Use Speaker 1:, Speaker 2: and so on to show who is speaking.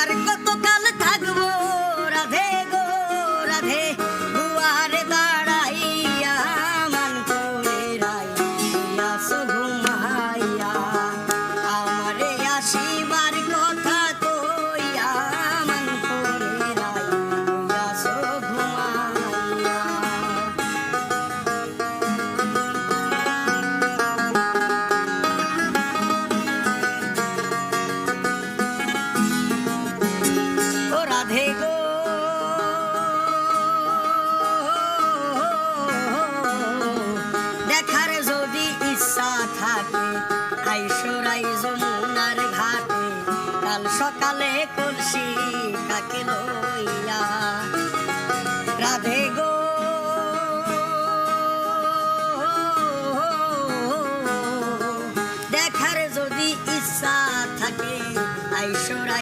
Speaker 1: আর কতকাল থাকবো রাধে গো রাধে দুয়ারে দাঁড়াইয়া মান করে রাইয়াছো ঘুমাইয়া আমারে আসিবার কথা কইয়া মান করে রাইয়াছো ঘুমাইয়া। ও রাধে গো দেখার যদি ইচ্ছা থাকে আইসরাই যমুনার ঘাটে কাল সকালে কলসি কাকে